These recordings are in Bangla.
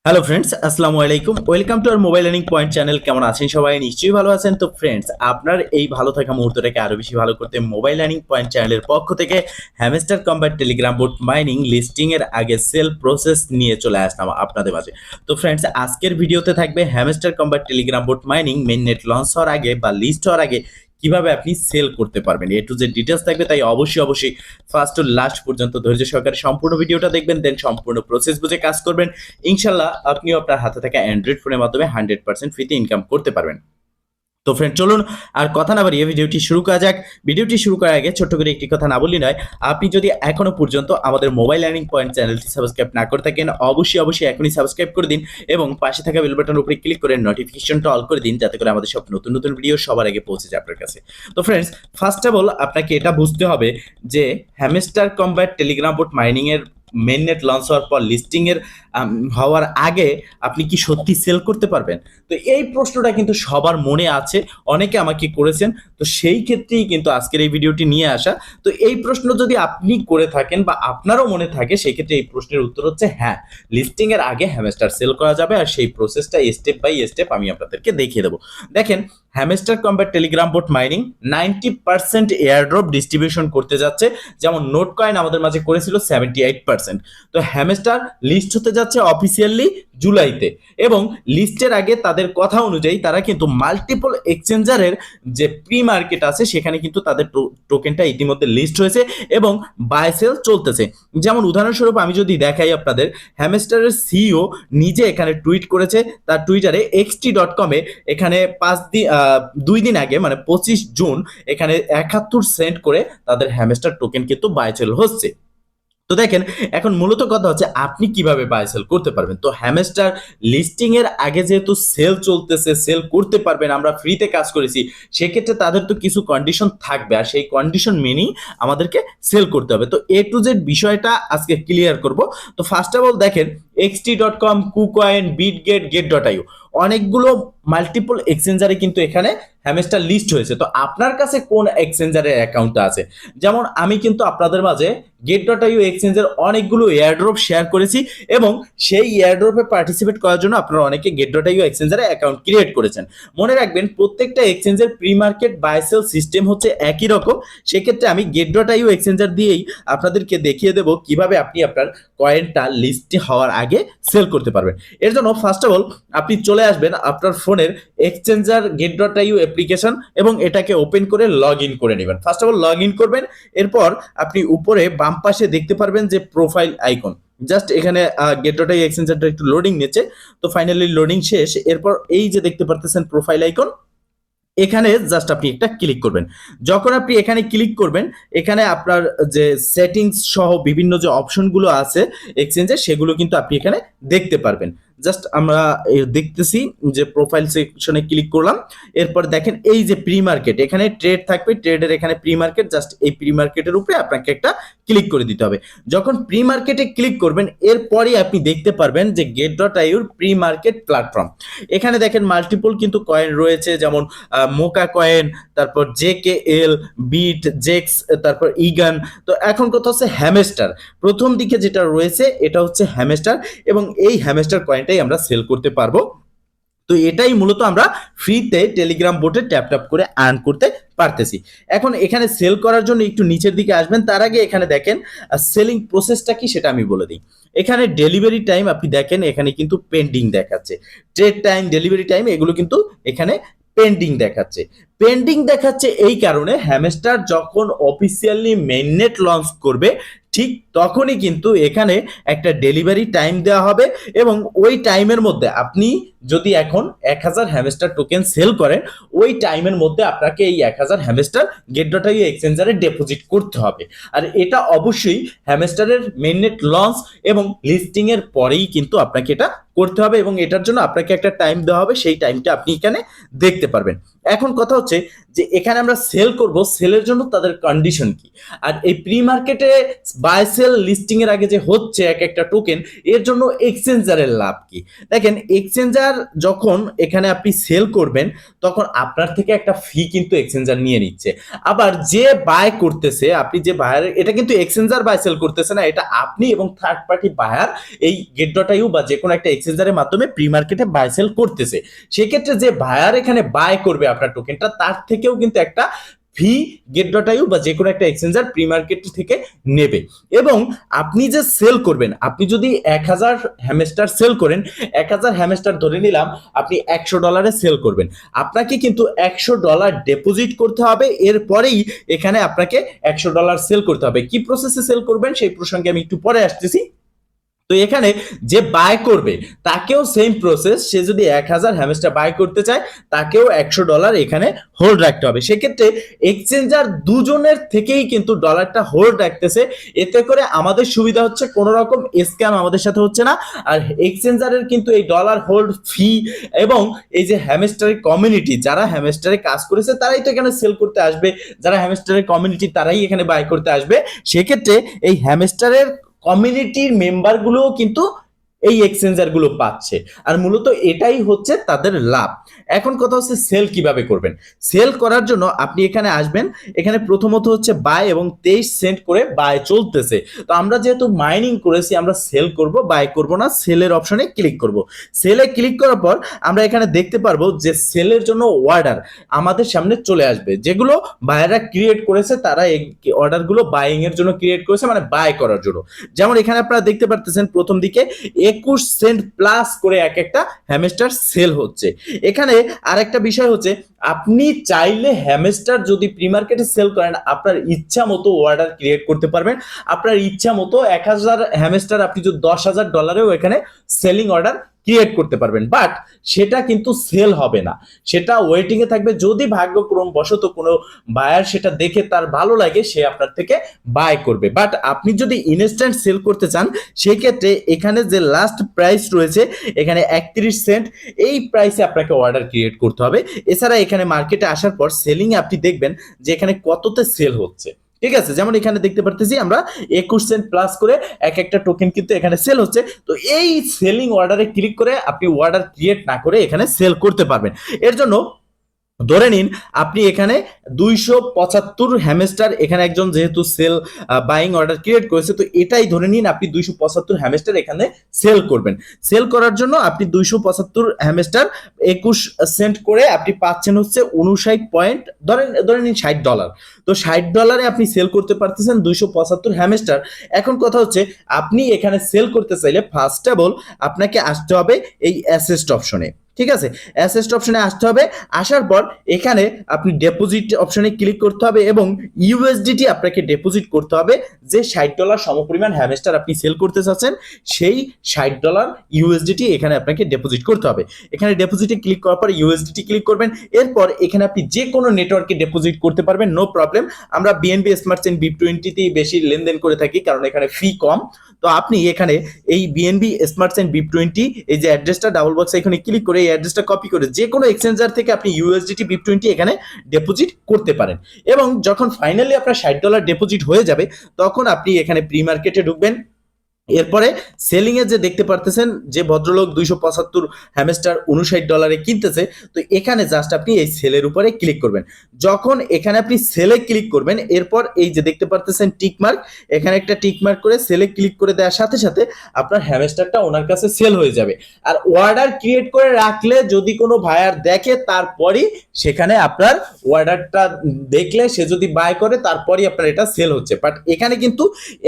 হ্যালো ফ্রেন্ডস, আসসালামু আলাইকুম। Welcome to our mobile learning point channel. কেমন আছেন সবাই? নিশ্চয়ই ভালো আছেন। তো ফ্রেন্ডস, আপনার এই ভালো থাকা মুহূর্তটাকে আরো বেশি ভালো করতে মোবাইল লার্নিং পয়েন্ট চ্যানেলের পক্ষ থেকে hamster combat Telegram boat mining listing এর আগে সেল প্রসেস নিয়ে চলে আসলাম আপনাদের মাঝে। তো ফ্রেন্ডস, আজকের ভিডিওতে থাকবে hamster combat Telegram boat mining mainnet launch হওয়ার আগে বা লিস্ট হওয়ার আগে কিভাবে আপনি সেল করতে পারবেন, এ টু জেড ডিটেলস থাকবে। তাই অবশ্যই ফার্স্ট টু লাস্ট পর্যন্ত ধৈর্য সহকারে সম্পূর্ণ ভিডিওটা দেখবেন, দেন সম্পূর্ণ প্রসেস বুঝে কাজ করবেন। ইনশাল্লাহ আপনিও আপনার হাতে থাকা অ্যান্ড্রয়েড ফোনের মাধ্যমে 100% ফ্রিতে ইনকাম করতে পারবেন। তো ফ্রেন্ড, চলুন আর কথা না বাড়িয়ে ভিডিওটি শুরু করা যাক। ভিডিওটি শুরু করার আগে ছোট্ট করে একটি কথা না বললি নয়, আপনি যদি এখনো পর্যন্ত আমাদের মোবাইল লার্নিং পয়েন্ট চ্যানেলটি সাবস্ক্রাইব না করে থাকেন, অবশ্যই এখনই সাবস্ক্রাইব করে দিন এবং পাশে থাকা বেল বাটনের উপরে ক্লিক করে নোটিফিকেশনটা অল করে দিন, যাতে করে আমাদের সব নতুন নতুন ভিডিও সবার আগে পৌঁছে যায় আপনার কাছে। তো ফ্রেন্ডস, ফার্স্ট অফ অল আপনাকে এটা বুঝতে হবে যে hamster combat Telegram boat mining এর মেইননেট লঞ্চ হওয়ার পর লিস্টিং এর হওয়ার আগে আপনি কি সত্যি সেল করতে পারবেন? তো এই প্রশ্নটা কিন্তু সবার মনে আছে, অনেকে আমাকে করেছেন। তো সেই ক্ষেত্রেই কিন্তু আজকের এই ভিডিওটি নিয়ে আসা। তো এই প্রশ্ন যদি আপনি করে থাকেন বা আপনারও মনে থাকে, সেই ক্ষেত্রে এই প্রশ্নের উত্তর হচ্ছে হ্যাঁ, লিস্টিং এর আগে হ্যামস্টার সেল করা যাবে। আর সেই প্রসেসটা স্টেপ বাই স্টেপ আমি আপনাদেরকে দেখিয়ে দেবো। দেখেন, hamster combat Telegram boat mining 90% airdrop distribution করতে যাচ্ছে। যেমন নোট কয়েন আমাদের মাঝে করেছিল 78%। তো হ্যামস্টার লিস্ট হতে যাচ্ছে অফিসিয়ালি জুলাইতে, এবং লিস্টের আগে তাদের কথা অনুযায়ী তারা কিন্তু মাল্টিপল এক্সচেঞ্জারের যে প্রি মার্কেট আছে সেখানে কিন্তু তাদের টোকেনটা ইতিমধ্যে লিস্ট হয়েছে এবং বাই সেল চলতেছে। যেমন উদাহরণস্বরূপ আমি যদি দেখাই আপনাদের, হ্যামস্টারের সিইও নিজে এখানে টুইট করেছে তার টুইটারে xt.com-এ। এখানে 2 দিন আগে মানে 25 জুন এখানে 71 সেন্ট করে তাদের হ্যামস্টার টোকেন কিন্তু বাই সেল হচ্ছে। তো দেখেন, এখন মূলত কথা হচ্ছে আপনি কিভাবে বাই সেল করতে পারবেন। তো হ্যামস্টার লিস্টিং এর আগে যেহেতু সেল চলতেছে, সেল করতে পারবেন, আমরা ফ্রিতে কাজ করেছি, সেক্ষেত্রে তাদের তো কিছু কন্ডিশন থাকবে, আর সেই কন্ডিশন মেনেই আমাদেরকে সেল করতে হবে। তো এ টু জেড বিষয়টা আজকে ক্লিয়ার করব। তো ফার্স্ট অফ অল দেখেন, xt.com, কুকয়েন, বিটগেট, গেট.io অনেকগুলো মাল্টিপল এক্সচেঞ্জারে কিন্তু এখানে হ্যামস্টার লিস্ট হয়েছে। তো আপনার কাছে কোন এক্সচেঞ্জারের অ্যাকাউন্টটা আছে? যেমন আমি কিন্তু আপনাদের মাঝে গেট.io এক্সচেঞ্জের অনেকগুলো এয়ারড্রপ শেয়ার করেছি, এবং সেই এয়ারড্রপে পার্টিসিপেট করার জন্য আপনারা অনেকে গেট.io এক্সচেঞ্জারে অ্যাকাউন্ট ক্রিয়েট করেছেন। মনে রাখবেন, প্রত্যেকটা এক্সচেঞ্জের pre market buy sell system হচ্ছে একই রকম। সেক্ষেত্রে আমি গেট.io এক্সচেঞ্জার দিয়েই আপনাদেরকে দেখিয়ে দেবো কিভাবে আপনি আপনার কয়েনটা লিস্ট হওয়ার আগে সেল করতে পারবেন। এর জন্য ফার্স্ট অফ অল আপনি চলে আসবেন আপনার ফোনের এক্সচেঞ্জার গেট.io অ্যাপ্লিকেশন এবং এটাকে ওপেন করে লগ ইন করে নেবেন। First of all log in করবেন। এরপর আপনি উপরে বাম পাশে দেখতে পারবেন যে প্রোফাইল আইকন, জাস্ট এখানে গেট.io এক্সচেঞ্জারটা একটু লোডিং নিচ্ছে। তো ফাইনালি লোডিং শেষ। এরপর এই যে দেখতে পারতেছেন প্রোফাইল আইকন, এখানে জাস্ট আপনি একটা ক্লিক করবেন। যখন আপনি এখানে ক্লিক করবেন, এখানে আপনার যে সেটিংস সহ বিভিন্ন যে অপশনগুলো আছে এক্সচেঞ্জে, সেগুলো কিন্তু আপনি এখানে দেখতে পারবেন। জাস্ট আমরা দেখতেছি যে প্রোফাইল সেকশনে ক্লিক করলাম। এরপর দেখেন এই যে প্রি মার্কেট, এখানে ট্রেড থাকবে, ট্রেডের এখানে প্রি মার্কেট, জাস্ট এই প্রি মার্কেটের উপরে আপনাকে একটা ক্লিক করে দিতে হবে। যখন প্রি মার্কেটে ক্লিক করবেন, এরপরই আপনি দেখতে পারবেন যে গেট.ioর প্রি মার্কেট প্ল্যাটফর্ম। এখানে দেখেন মাল্টিপল কিন্তু কয়েন রয়েছে, যেমন মোকা কয়েন, তারপর জেকেএল, বিট, জেক্স, তারপর ইগান। তো এখন কথা হচ্ছে হ্যামস্টার, প্রথম দিকে যেটা রয়েছে এটা হচ্ছে হ্যামস্টার, এবং এই হ্যামস্টার কয়েনটাই আমরা সেল করতে পারবো। তো এটাই মূলত আমরা ফ্রিতে টেলিগ্রাম বোটে ট্যাপ ট্যাপ করে আর্ন করতে পারতেছি। এখন এখানে সেল করার জন্য একটু নিচের দিকে আসবেন, তার আগে এখানে দেখেন সেলিং প্রসেসটা কি সেটা আমি বলে দিই। এখানে ডেলিভারি টাইম আপনি দেখেন, এখানে কিন্তু পেন্ডিং দেখাচ্ছে। ট্রেড টাইম, ডেলিভারি টাইম এগুলো কিন্তু এখানে পেন্ডিং দেখাচ্ছে। পেন্ডিং দেখাচ্ছে এই কারণে, হ্যামস্টার যখন অফিসিয়ালি মেইননেট লঞ্চ করবে ঠিক তখনই কিন্তু এখানে একটা ডেলিভারি টাইম দেওয়া হবে, এবং ওই টাইমের মধ্যে আপনি যদি এখন 1000 হ্যামস্টার টোকেন সেল করেন, ওই টাইমের মধ্যে আপনাকে এই 1000 হ্যামস্টার গেট.io এক্সচেঞ্জারে ডিপোজিট করতে হবে। আর এটা অবশ্যই হ্যামস্টারের মেইননেট লঞ্চ এবং লিস্টিং এর পরেই কিন্তু আপনাকে এটা করতে হবে, এবং এটার জন্য আপনাকে একটা টাইম দেওয়া হবে, সেই টাইমটা আপনি এখানে দেখতে পারবেন। এখন কথা হচ্ছে যে এখানে আমরা সেল করব, সেলের জন্য তাদের কন্ডিশন কি, আর এই প্রি মার্কেটে বাই সেল লিস্টিং এর আগে যে হচ্ছে এক একটা টোকেন, এর জন্য এক্সচেঞ্জারের লাভ কি। দেখেন, এক্সচেঞ্জার যখন এখানে আপনি সেল করবেন, তখন আপনার থেকে একটা ফি কিন্তু এক্সচেঞ্জার নিয়ে নিচ্ছে। আবার যে বাই করতেছে, আপনি যে বায়ার, এটা কিন্তু এক্সচেঞ্জার বাই সেল করতেছে না, এটা আপনি এবং থার্ড পার্টি বায়ার এই গেট.io বা যে কোনো একটা এক্সচেঞ্জ এক্সচেঞ্জারের মাধ্যমে প্রি মার্কেটে বাই সেল করতেছে। সেক্ষেত্রে যে বায়ার এখানে বাই করবে আপনার টোকেনটা, তার থেকেও কিন্তু একটা ফি গেট.ইউ বা যে কোনো একটা এক্সচেঞ্জার প্রি মার্কেট থেকে নেবে। এবং আপনি যে সেল করবেন, আপনি যদি 1000 হ্যামস্টার সেল করেন, 1000 হ্যামস্টার ধরে নিলাম আপনি $100 সেল করবেন, আপনাকে কিন্তু $100 ডিপোজিট করতে হবে। এরপরেই এখানে আপনাকে $100 সেল করতে হবে। কি প্রসেসে সেল করবেন সেই প্রসঙ্গে আমি একটু পরে আসতেছি। তো এখানে যে বাই করবে তাকেও সেম প্রসেস, সে যদি 1000 হ্যামস্টার বাই করতে চায় তাকেও $100 এখানে হোল্ড রাখতে হবে। সেক্ষেত্রে এক্সচেঞ্জার দুজনের থেকেই কিন্তু ডলারটা হোল্ড রাখতেছে। এতে করে আমাদের সুবিধা হচ্ছে, কোনো রকম স্ক্যাম আমাদের সাথে হচ্ছে না। আর এক্সচেঞ্জারের কিন্তু এই ডলার হোল্ড ফি এবং এই যে হ্যামস্টারের কমিউনিটি, যারা হ্যামস্টারে কাজ করেছে তারাই তো এখানে সেল করতে আসবে, যারা হ্যামস্টারের কমিউনিটি তারাই এখানে বাই করতে আসবে। সেক্ষেত্রে এই হ্যামস্টারের কমিউনিটির মেম্বারগুলোও কিন্তু এই এক্সচেঞ্জার গুলো পাচ্ছে। আর মূলত এটাই হচ্ছে তাদের লাভ। এখন কথা হচ্ছে সেল কিভাবে করবেন। সেল করার জন্য আপনি এখানে আসবেন, এখানে প্রথমত হচ্ছে বাই এবং 23 সেন্ট করে বাই চলতেছে। তো আমরা যেহেতু মাইনিং করেছি, আমরা সেল করব, বাই করব না, সেলের অপশনে ক্লিক করব। সেলে ক্লিক করার পর আমরা এখানে দেখতে পারবো যে সেলের জন্য অর্ডার আমাদের সামনে চলে আসবে, যেগুলো বায়াররা ক্রিয়েট করেছে। তারা এই অর্ডারগুলো বাইং এর জন্য ক্রিয়েট করেছে, মানে বাই করার জন্য। যেমন এখানে আপনারা দেখতে পারতেছেন প্রথম দিকে 21 সেন্ট প্লাস করে এক একটা হ্যামস্টার সেল হচ্ছে। এখানে আরেকটা বিষয় হচ্ছে, আপনি চাইলে হ্যামস্টার যদি প্রি মার্কেটে সেল করেন, আপনার ইচ্ছা মতো অর্ডার ক্রিয়েট করতে পারবেন। আপনার ইচ্ছা মতো 1000 হ্যামস্টার আপনি যদি $10,000 এখানে সেলিং অর্ডার ক্রিয়েট করতে পারবেন, বাট সেটা কিন্তু সেল হবে না, সেটা ওয়েটিং এ থাকবে। যদি ভাগ্যক্রম বশত কোনো বায়ার সেটা দেখে তার ভালো লাগে, সে আপনার থেকে বাই করবে। বাট আপনি যদি ইনস্ট্যান্ট সেল করতে চান, সেক্ষেত্রে এখানে যে লাস্ট প্রাইস রয়েছে এখানে 31 সেন্ট, এই প্রাইসে আপনাকে অর্ডার ক্রিয়েট করতে হবে। এছাড়া এখানে মার্কেটে আসার পর সেলিং এ আপনি দেখবেন যে এখানে কততে সেল হচ্ছে। ঠিক আছে, যেমন এখানে দেখতে পারতেছি আমরা 21 সেন্ট প্লাস করে এক একটা টোকেন কিন্তু এখানে সেল হচ্ছে। তো এই সেলিং অর্ডারে ক্লিক করে আপনি অর্ডার ক্রিয়েট না করে এখানে সেল করতে পারবেন। এর জন্য ধরে নিন আপনি এখানে 275 হ্যামস্টার, এখানে একজন যেহেতু সেল বাইং অর্ডার ক্রিয়েট করেছে, তো এটাই ধরে নিন আপনি 275 হ্যামস্টার এখানে সেল করবেন। সেল করার জন্য আপনি 275 হ্যামস্টার 21 সেন্ট করে আপনি পাচ্ছেন হচ্ছে 59 পয়েন্ট, ধরে নিন $60। তো $60 আপনি সেল করতে পারতেছেন 275 হ্যামস্টার। এখন কথা হচ্ছে, আপনি এখানে সেল করতে চাইলে ফার্স্ট অফ অল আপনাকে আসতে হবে এই অ্যাসেস্ট অপশনে। ঠিক আছে, অ্যাসেস্ট অপশনে আসতে হবে। আসার পর এখানে আপনি ডিপোজিট অপশনে ক্লিক করতে হবে এবং ইউএসডিটি আপনাকে ডিপোজিট করতে হবে। যে $60 সমপরিমাণ হ্যামস্টার আপনি সেল করতে চাচ্ছেন, সেই $60 ইউএসডিটি এখানে আপনাকে ডিপোজিট করতে হবে। এখানে ডিপোজিটে ক্লিক করার পর ইউএসডিটি ক্লিক করবেন। এরপর এখানে আপনি যে কোনো নেটওয়ার্কে ডিপোজিট করতে পারবেন, নো প্রবলেম। আমরা বিএনবি স্মার্ট চেইন BIP20তেই বেশি লেনদেন করে থাকি, কারণ এখানে ফি কম। তো আপনি এখানে এই বিএনবি স্মার্ট চেইন BIP20 এই যে অ্যাড্রেসটা ডাবল বক্সে এখানে ক্লিক করে এই অ্যাড্রেসটা কপি করে যে কোনো এক্সচেঞ্জার থেকে আপনি ইউএসডিটি BIP20 এখানে ডিপোজিট করতে পারেন। এবং যখন ফাইনালি আপনার $60 ডিপোজিট হয়ে যাবে, তখন আপনি এখানে প্রি মার্কেটে ঢুকবেন। এরপরে সেলিং এ যে দেখতে পারতেছেন যে ভদ্রলোক 275 হ্যামস্টার $59 কিনতেছে, তো এখানে জাস্ট আপনি এই সেলের উপরে ক্লিক করবেন। যখন এখানে আপনি সেলে ক্লিক করবেন, এরপর এই যে দেখতে পারতেছেন টিক মার্ক, এখানে একটা টিক মার্ক করে সেলে ক্লিক করে দেওয়ার সাথে সাথে আপনার হ্যামস্টারটা ওনার কাছে সেল হয়ে যাবে। আর অর্ডার ক্রিয়েট করে রাখলে যদি কোনো ভাইয়ার দেখে, তারপরই সেখানে আপনার অর্ডারটা দেখলে সে যদি বাই করে, তারপরই আপনার এটা সেল হচ্ছে। বাট এখানে কিন্তু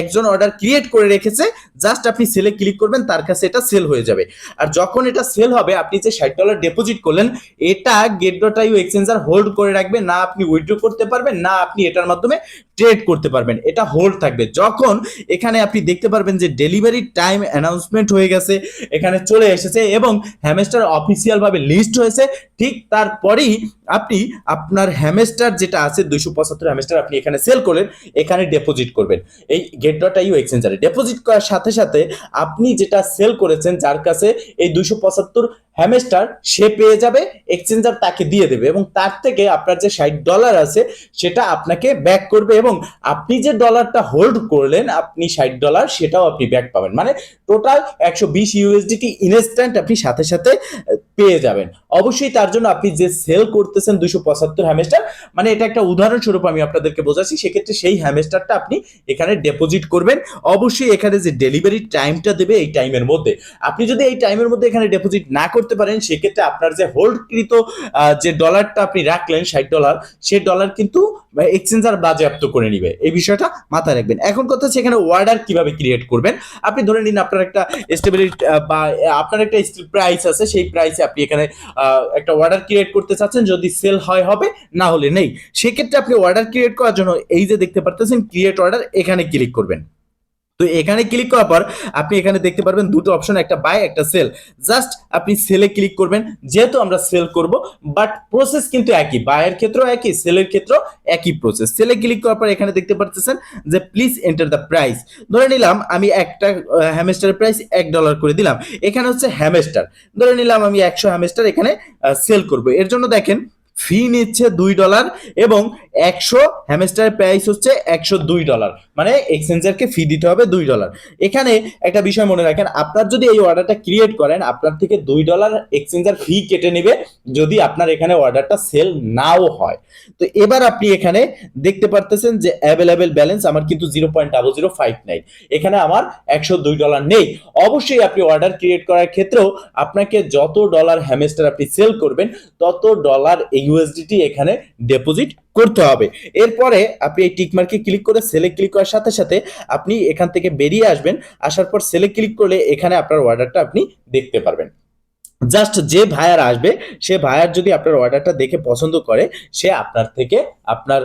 একজন অর্ডার ক্রিয়েট করে রেখেছে, জাস্ট আপনি সেলে ক্লিক করবেন, তার কাছে এটা সেল হয়ে যাবে। আর যখন এটা সেল হবে, আপনি যে $60 ডিপোজিট করলেন, এটা গেট.ইউ এক্সচেঞ্জার হোল্ড করে রাখবে না। আপনি উইথড্র করতে পারবেন না, আপনি এটার মাধ্যমে ট্রেড করতে পারবেন, এটা হোল্ড থাকবে। যখন এখানে আপনি দেখতে পারবেন যে ডেলিভারি টাইম অ্যানাউন্সমেন্ট হয়ে গেছে, এখানে চলে এসেছে এবং হ্যামস্টার অফিসিয়াল ভাবে লিস্ট হয়েছে, ঠিক তারপরেই আপনি আপনার হ্যামস্টার যেটা আছে 275 হ্যামস্টার আপনি এখানে সেল করলেন, এখানে ডিপোজিট করবেন এই গেট.ইউ এক্সচেঞ্জারে। ডিপোজিট করার সাথে সাথে আপনি যেটা সেল করেছেন, যার কাছে এই 275 হ্যামস্টার, সে পেয়ে যাবে, এক্সচেঞ্জার তাকে দিয়ে দেবে এবং তার থেকে আপনার যে $60 আছে সেটা আপনাকে ব্যাক করবে। এবং আপনি যে ডলারটা হোল্ড করলেন, আপনি $60 সেটাও আপনি ব্যাক পাবেন। মানে টোটাল 120 ইউএসডিটি ইনস্ট্যান্ট আপনি সাথে সাথে পেয়ে যাবেন। অবশ্যই তার জন্য আপনি যে সেল করতেছেন 275 হ্যামস্টার, মানে এটা একটা উদাহরণস্বরূপ আমি আপনাদেরকে বোঝাচ্ছি, সেক্ষেত্রে সেই হ্যামস্টারটা আপনি এখানে ডিপোজিট করবেন। অবশ্যই এখানে যে ডেলিভারি টাইমটা দেবে এই টাইমের মধ্যে, আপনি যদি এই টাইমের মধ্যে এখানে ডিপোজিট না করতে পারেন, সেক্ষেত্রে আপনার যে হোল্ডকৃত যে ডলারটা আপনি রাখলেন $60, সেই ডলার কিন্তু এক্সচেঞ্জার বাজেয়াপ্ত করে নিবে। এই বিষয়টা মাথায় রাখবেন। এখন কথা হচ্ছে এখানে অর্ডার কিভাবে ক্রিয়েট করবেন। আপনি ধরে নিন আপনার একটা স্টেবিলিটি বা আপনার একটা প্রাইস আছে, সেই প্রাইসে আপনি এখানে একটা অর্ডার ক্রিয়েট করতে চাচ্ছেন, যদি সেল হয় হবে, না হলে নেই। সেক্ষেত্রে আপনি অর্ডার ক্রিয়েট করার জন্য এই যে দেখতে পারতেছেন ক্রিয়েট অর্ডার, এখানে ক্লিক করবেন। তো এখানে ক্লিক করার পর আপনি এখানে দেখতে পারবেন দুটো অপশন, একটা বাই একটা সেল। জাস্ট আপনি সেলে ক্লিক করবেন, যেহেতু আমরা সেল করব, বাট প্রসেস কিন্তু একই, বায়ের ক্ষেত্রেও একই, সেলের ক্ষেত্রেও একই প্রসেস। সেলে ক্লিক করার পর এখানে দেখতে পারতেছেন যে প্লিজ এন্টার দ্য প্রাইস। ধরে নিলাম আমি একটা হ্যামস্টারের প্রাইস $1 করে দিলাম। এখানে হচ্ছে হ্যামস্টার, ধরে নিলাম আমি 100 হ্যামস্টার এখানে সেল করব। এর জন্য দেখেন ফি নিচ্ছে $2 এবং 100 হ্যামস্টারের প্রাইস হচ্ছে $102, মানে এক্সচেঞ্জারকে ফি দিতে হবে $2। এখানে একটা বিষয় মনে রাখেন, আপনার যদি এই অর্ডারটা ক্রিয়েট করেন, আপনার থেকে $2 এক্সচেঞ্জার ফি কেটে নেবে যদি আপনার এখানে অর্ডারটা সেল নাও হয়। তো এবার আপনি এখানে দেখতে পারতেছেন যে অ্যাভেলেবেল ব্যালেন্স আমার কিন্তু 0.0059, এখানে আমার $102 নেই। অবশ্যই আপনি অর্ডার ক্রিয়েট করার ক্ষেত্রেও আপনাকে যত ডলার হ্যামস্টার আপনি সেল করবেন, তত ডলার ইউএসডিটি এখানে ডিপোজিট করতে হবে। এরপরে আপনি এই টিক মার্কে ক্লিক করে সেলে ক্লিক করার সাথে সাথে আপনি এখান থেকে বেরিয়ে আসবেন। আসার পর সেলে ক্লিক করলে এখানে আপনার অর্ডারটা আপনি দেখতে পারবেন। জাস্ট যে ভাইয়ার আসবে, সে ভাইয়ার যদি আপনার অর্ডারটা দেখে পছন্দ করে, সে আপনার থেকে আপনার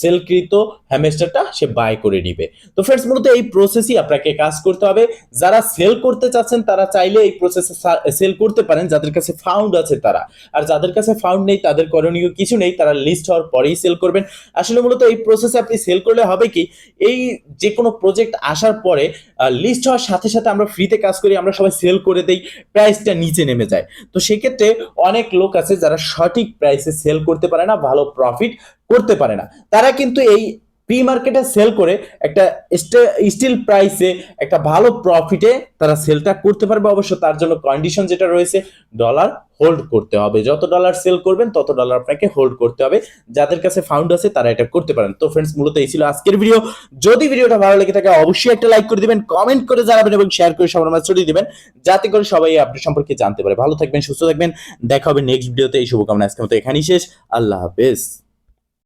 সেলকৃত হ্যামস্টারটা সে বাই করে নিবে। তো ফ্রেন্ডস, মূলত এই প্রসেসই আপনাকে কাজ করতে হবে। যারা সেল করতে চাচ্ছেন তারা চাইলে এই প্রসেসে সেল করতে পারেন, যাদের কাছে ফাউন্ড আছে তারা। আর যাদের কাছে ফাউন্ড নেই, তাদের করণীয় কিছু নেই, তারা লিস্ট হওয়ার পরেই সেল করবেন। আসলে মূলত এই প্রসেসে আপনি সেল করলে হবে কি, এই যে কোনো প্রজেক্ট আসার পরে লিস্ট হওয়ার সাথে সাথে আমরা ফ্রিতে কাজ করি, আমরা সবাই সেল করে দেই, প্রাইসটা নিচে নেমে যায়। তো সেক্ষেত্রে অনেক লোক আছে যারা সঠিক প্রাইসে সেল করতে পারে না, ভালো প্রফিট করতে পারে না। তারা কিন্তু এই প্রি মার্কেটে সেল করে একটা স্টিল প্রাইসে একটা ভালো প্রফিটে তারা সেলটা করতে পারবে। অবশ্য তার জন্য কন্ডিশন যেটা রয়েছে, ডলার হোল্ড করতে হবে। যত ডলার সেল করবেন তত ডলার আপনাকে হোল্ড করতে হবে। যাদের কাছে ফাউন্ড আছে তারা এটা করতে পারেন। তো ফ্রেন্ডস, মূলত এই ছিল আজকের ভিডিও। যদি ভিডিওটা ভালো লেগে থাকে অবশ্যই একটা লাইক করে দিবেন, কমেন্ট করে জানাবেন এবং শেয়ার করে সবার মাঝে ছড়িয়ে দিবেন, যাতে করে সবাই আপডেট সম্পর্কে জানতে পারে। ভালো থাকবেন, সুস্থ থাকবেন, দেখা হবে নেক্সট ভিডিওতে। এই শুভকামনা আজকের মতো এখানেই শেষ। আল্লাহ হাফেজ।